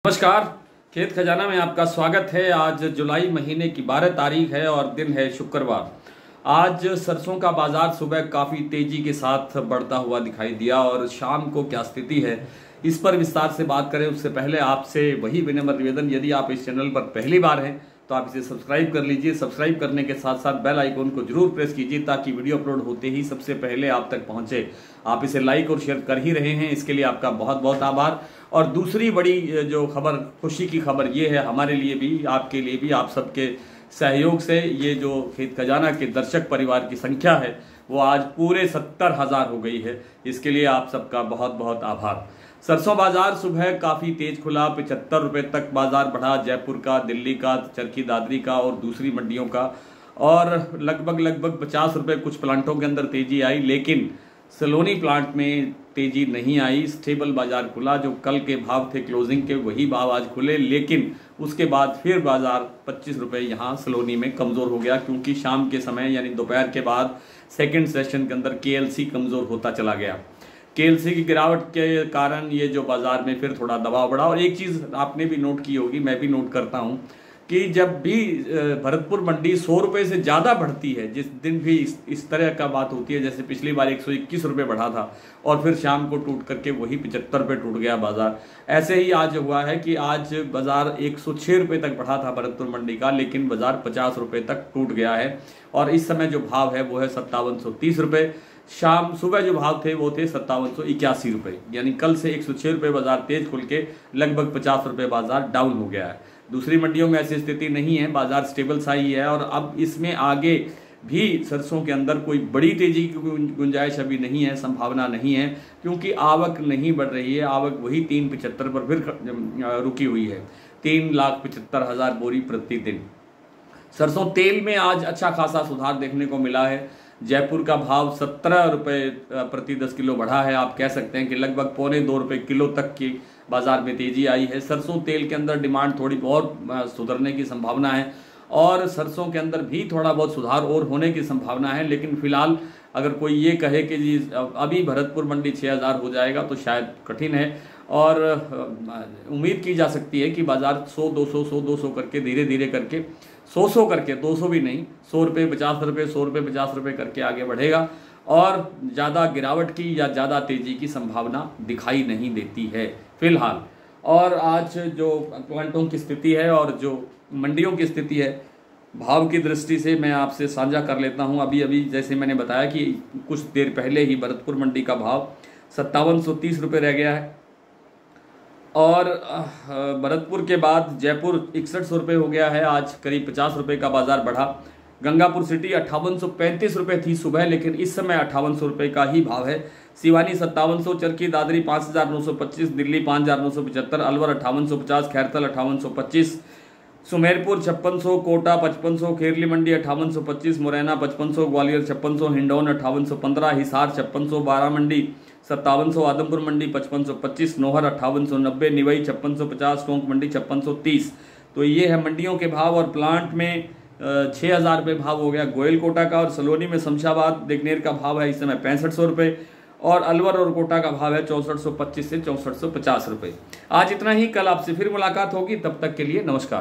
नमस्कार। खेत खजाना में आपका स्वागत है। आज जुलाई महीने की 12 तारीख है और दिन है शुक्रवार। आज सरसों का बाजार सुबह काफी तेजी के साथ बढ़ता हुआ दिखाई दिया और शाम को क्या स्थिति है इस पर विस्तार से बात करें उससे पहले आपसे वही विनम्र निवेदन, यदि आप इस चैनल पर पहली बार हैं तो आप इसे सब्सक्राइब कर लीजिए। सब्सक्राइब करने के साथ साथ बेल आइकन को जरूर प्रेस कीजिए ताकि वीडियो अपलोड होते ही सबसे पहले आप तक पहुंचे। आप इसे लाइक और शेयर कर ही रहे हैं, इसके लिए आपका बहुत बहुत आभार। और दूसरी बड़ी जो खबर, खुशी की खबर ये है हमारे लिए भी, आपके लिए भी, आप सबके सहयोग से ये जो खेत खजाना के दर्शक परिवार की संख्या है वो आज पूरे 70,000 हो गई है। इसके लिए आप सबका बहुत बहुत आभार। सरसों बाजार सुबह काफी तेज खुला, 75 रुपए तक बाजार बढ़ा। जयपुर का, दिल्ली का, चरखी दादरी का और दूसरी मंडियों का, और लगभग 50 रुपए कुछ प्लांटों के अंदर तेजी आई, लेकिन सलोनी प्लांट में तेजी नहीं आई। स्टेबल बाजार खुला, जो कल के भाव थे क्लोजिंग के वही भाव आज खुले, लेकिन उसके बाद फिर बाजार 25 रुपए यहाँ सलोनी में कमजोर हो गया, क्योंकि शाम के समय यानी दोपहर के बाद सेकंड सेशन के अंदर केएलसी कमजोर होता चला गया। केएलसी की गिरावट के कारण ये जो बाजार में फिर थोड़ा दबाव बढ़ा। और एक चीज आपने भी नोट की होगी, मैं भी नोट करता हूं कि जब भी भरतपुर मंडी 100 रुपए से ज्यादा बढ़ती है, जिस दिन भी इस तरह का बात होती है, जैसे पिछली बार 121 रुपए बढ़ा था और फिर शाम को टूट करके वही 75 रुपए टूट गया बाजार, ऐसे ही आज हुआ है कि आज बाजार 106 रुपए तक बढ़ा था भरतपुर मंडी का, लेकिन बाजार 50 रुपए तक टूट गया है। और इस समय जो भाव है वो है 5730 रुपए। शाम सुबह जो भाव थे वो थे 5781 रुपए, यानी कल से 106 रुपए बाजार तेज खुल के लगभग 50 रुपए बाजार डाउन हो गया है। दूसरी मंडियों में ऐसी स्थिति नहीं है, बाजार स्टेबल सा ही है। और अब इसमें आगे भी सरसों के अंदर कोई बड़ी तेजी की गुंजाइश अभी नहीं है, संभावना नहीं है, क्योंकि आवक नहीं बढ़ रही है। आवक वही 375 पर फिर रुकी हुई है, 3,75,000 बोरी प्रतिदिन। सरसों तेल में आज अच्छा खासा सुधार देखने को मिला है। जयपुर का भाव 17 रुपए प्रति 10 किलो बढ़ा है। आप कह सकते हैं कि लगभग पौने 2 रुपए किलो तक की बाजार में तेजी आई है। सरसों तेल के अंदर डिमांड थोड़ी बहुत सुधरने की संभावना है और सरसों के अंदर भी थोड़ा बहुत सुधार और होने की संभावना है, लेकिन फिलहाल अगर कोई ये कहे कि जी अभी भरतपुर मंडी 6,000 हो जाएगा तो शायद कठिन है। और उम्मीद की जा सकती है कि बाजार 100-200 करके धीरे धीरे करके 100 करके, 200 भी नहीं, 100 रुपये 50 रुपये, 100 रुपये 50 रुपये करके आगे बढ़ेगा और ज़्यादा गिरावट की या ज़्यादा तेजी की संभावना दिखाई नहीं देती है फिलहाल। और आज जो प्लांटों की स्थिति है और जो मंडियों की स्थिति है, भाव की दृष्टि से मैं आपसे साझा कर लेता हूं। अभी जैसे मैंने बताया कि कुछ देर पहले ही भरतपुर मंडी का भाव 5730 रुपये रह गया है और भरतपुर के बाद जयपुर 6100 रुपये हो गया है। आज करीब 50 रुपये का बाजार बढ़ा। गंगापुर सिटी 5835 रुपये थी सुबह, लेकिन इस समय 5800 रुपये का ही भाव है। सिवानी 5700, चरखी दादरी 5925, दिल्ली 5975, अलवर 5850, खैरतल 5825, सुमेरपुर 5600, कोटा 5500, खेरली मंडी 5825, मुरैना 5500, ग्वालियर 5600, हिंडौन 5815, हिसार 5600, बारा मंडी 5700, आदमपुर मंडी 5525, नौहर 5890, निवई 5650, टोंक मंडी 5630। तो ये है मंडियों के भाव। और प्लांट में 6,000 रुपये भाव हो गया गोयल कोटा का, और सलोनी में शमशाबाद देगनेर का भाव है इस समय 6500 रुपये, और अलवर और कोटा का भाव है 6425 से 6450 रुपये। आज इतना ही, कल आपसे फिर मुलाकात होगी, तब तक के लिए नमस्कार।